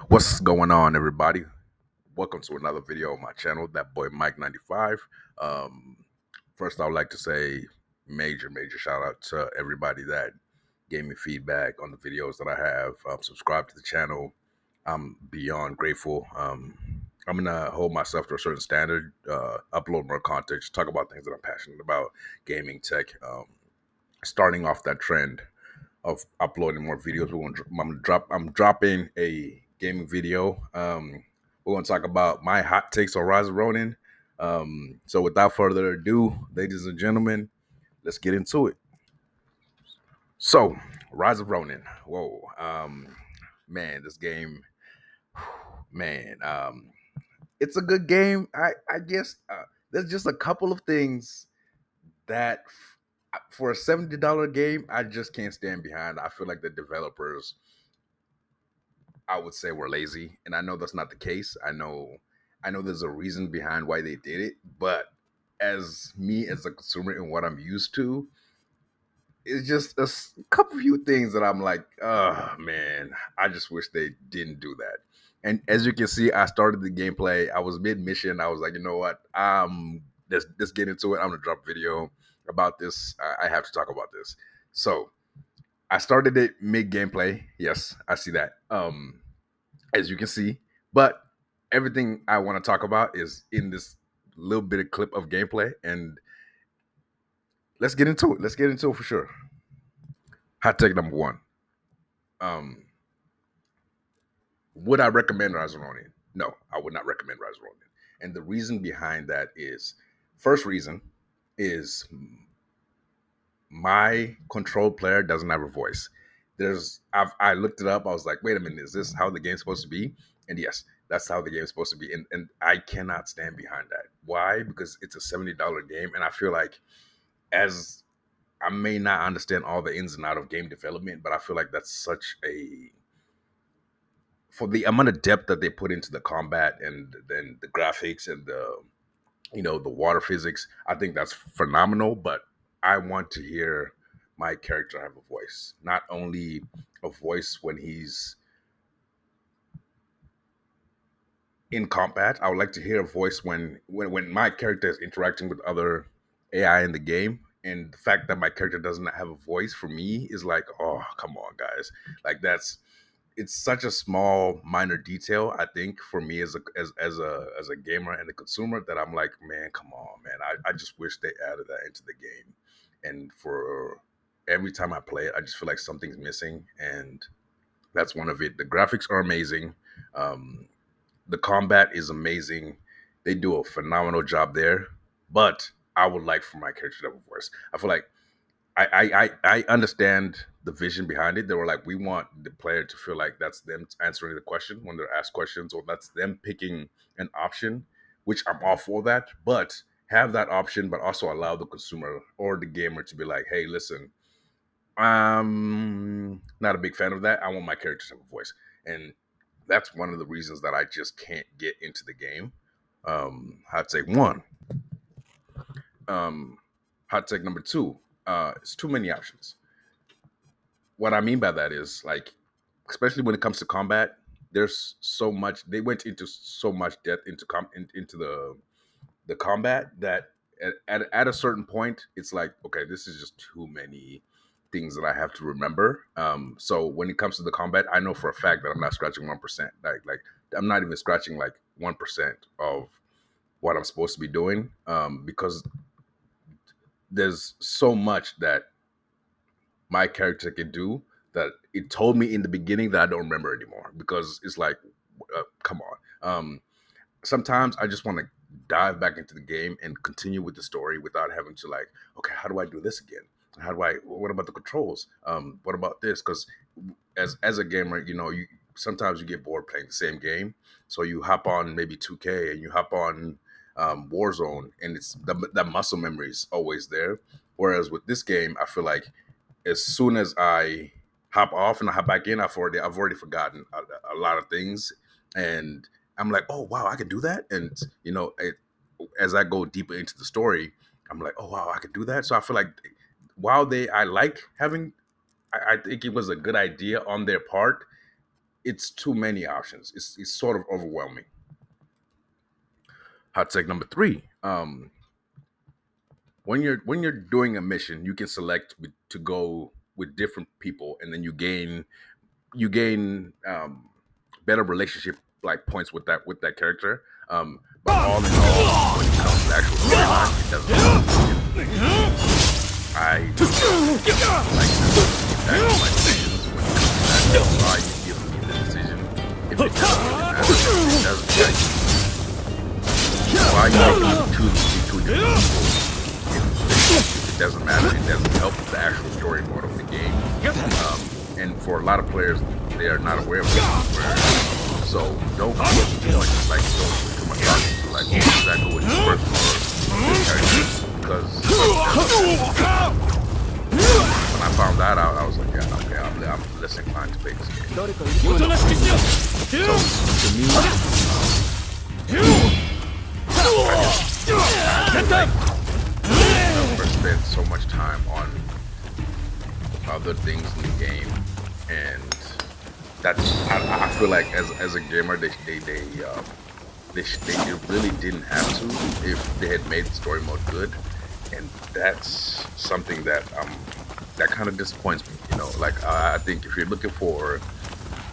What's going on, everybody? Welcome to another video on my channel, that boy Mike 95. Um, First, I would like to say major shout out to everybody that gave me feedback on the videos that I have. Subscribe to the channel. I'm beyond grateful. I'm gonna hold myself to a certain standard, upload more content, talk about things that I'm passionate about, gaming, tech. Starting off that trend of uploading more videos. I'm dropping a gaming video. We're gonna talk about my hot takes on Rise of Ronin. So without further ado, ladies and gentlemen, let's get into it. So, Rise of Ronin. Whoa, man, this game, man, it's a good game. I guess there's just a couple of things that for a $70 game, I just can't stand behind. I feel like the developers, I would say, we're lazy, and I know that's not the case. I know there's a reason behind why they did it, but as me as a consumer and what I'm used to, it's just couple few things that I'm like, oh man, I just wish they didn't do that. And as you can see, I started the gameplay. I was mid mission. I was like, you know what? Let's get into it. I'm gonna drop a video about this. I have to talk about this. So I started it mid gameplay. Yes, I see that. As you can see. But everything I want to talk about is in this little bit of clip of gameplay, and let's get into it. Let's get into it for sure. Hot take number one. Um, would I recommend Rise of Ronin? No, I would not recommend Rise of Ronin. And the reason behind that is, first reason is my control player doesn't have a voice. I looked it up. I was like, wait a minute, is this how the game's supposed to be? And yes, that's how the game's supposed to be. And I cannot stand behind that. Why? Because it's a $70 game, and I feel like, as I may not understand all the ins and out of game development, but I feel like that's such a, for the amount of depth that they put into the combat and then the graphics and the water physics, I think that's phenomenal. But I want to hear my character have a voice, not only a voice when he's in combat. I would like to hear a voice when my character is interacting with other AI in the game. And the fact that my character doesn't have a voice for me is like, oh, come on, guys. Like, it's such a small minor detail, I think, for me as a gamer and a consumer, that I'm like, man, come on, man. I just wish they added that into the game. And for every time I play it, I just feel like something's missing, and that's one of it. The graphics are amazing. um, the combat is amazing. They do a phenomenal job there. But I would like for my character to have a voice. I feel like I understand the vision behind it. They were like, we want the player to feel like that's them answering the question when they're asked questions, or that's them picking an option, which I'm all for that. But have that option, but also allow the consumer or the gamer to be like, hey, listen, I'm not a big fan of that. I want my character to have a voice. And that's one of the reasons that I just can't get into the game. I'd say one. Um, Hot take number two. It's too many options. What I mean by that is, like, especially when it comes to combat, there's so much. They went into so much depth into the combat that at a certain point, it's like, okay, this is just too many things that I have to remember. So when it comes to the combat, I know for a fact that I'm not scratching 1%. Like I'm not even scratching like 1% of what I'm supposed to be doing, because there's so much that my character can do that it told me in the beginning that I don't remember anymore, because it's like, come on. Sometimes I just want to dive back into the game and continue with the story without having to, like, okay, how do I do this again? How do I? What about the controls? What about this? Because as a gamer, you sometimes you get bored playing the same game, so you hop on maybe 2K and you hop on Warzone, and it's that muscle memory is always there. Whereas with this game, I feel like as soon as I hop off and I hop back in, I've already forgotten a lot of things, and I'm like, oh wow, I can do that. And as I go deeper into the story, I'm like, oh wow, I can do that. So I feel like, while I like having, I think it was a good idea on their part. it's too many options. It's sort of overwhelming. Hot take number three. When you're doing a mission, you can select to go with different people, and then you gain better relationship like points with that character. But all in all, when it comes to the actual storyline, it doesn't. I like my decisions when it comes to that. That's why you give me the decision. If it doesn't really matter, it doesn't. Why you choose between two different people? It doesn't matter. It doesn't help the actual story mode of the game. And for a lot of players, they are not aware of it. So don't put too much, like, don't put too much thought into, like, should I go with this person or this character? Because when I found that out, I was like, yeah, okay, I'm less inclined to play this game. So to me, I never spent so much time on other things in the game, and that's I feel like as a gamer, they really didn't have to if they had made the story mode good, and that's something that that kind of disappoints me. You know, like I think if you're looking for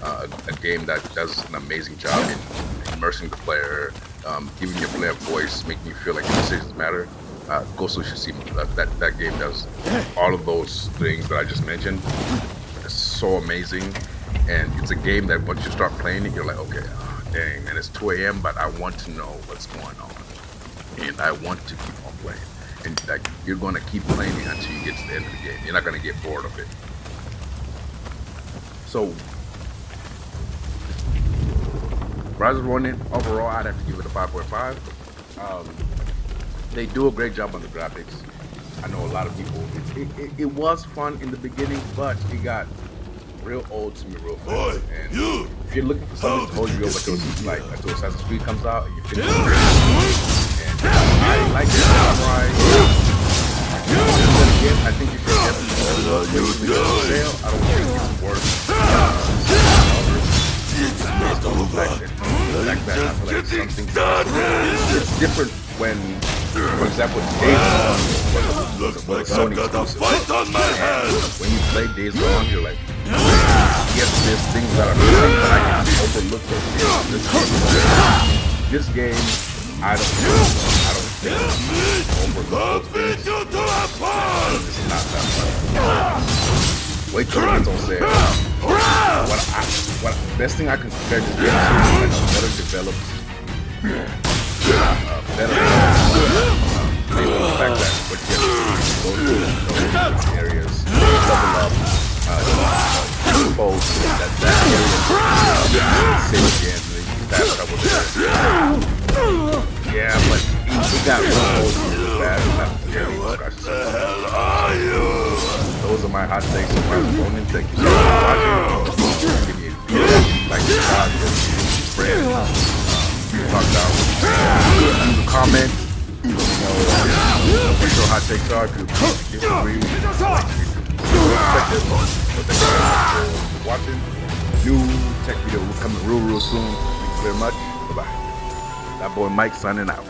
a game that does an amazing job in immersing the player, giving your player a voice, making you feel like your decisions matter, Ghost of Tsushima, that game does all of those things that I just mentioned. It's so amazing, and it's a game that once you start playing it, you're like, okay, dang, man, it's 2 a.m., but I want to know what's going on, and I want to keep on playing. And like, you're going to keep playing it until you get to the end of the game. You're not going to get bored of it. So, Rise of Ronin, overall, I'd have to give it a 5.5. They do a great job on the graphics. I know a lot of people, it was fun in the beginning, but it got real old to me real fast. And if you're looking for something to hold you over until Assassin's Creed comes out and you finish it, and I like the samurai. Again, I think you should definitely go on sale. I don't think it's worth like that. I feel like something it's different when, for example, Days Gone was a Sony exclusive. And when you play Days Gone, you're like, yes, there's things that are missing, but I can overlook those things. This game, I don't think overlook those things. It's not that fun. Wait till it's on sale. What best thing I can compare this game to is like a better developed, better based on the fact that what you have to go through those areas, level up, expose that area, save again, and then you fast travel there. Yeah, but it got real old really fast. What the hell are you? Those are my hot takes on Rise of Ronin. Thank you so much for watching. Give me a video, like, subscribe, spread, talk down, leave a comment. Let me know what your hot takes are. If you disagree, perspective. So thank you for watching. New tech video will come real soon. Thank you very much. Bye bye. That boy Mike signing out.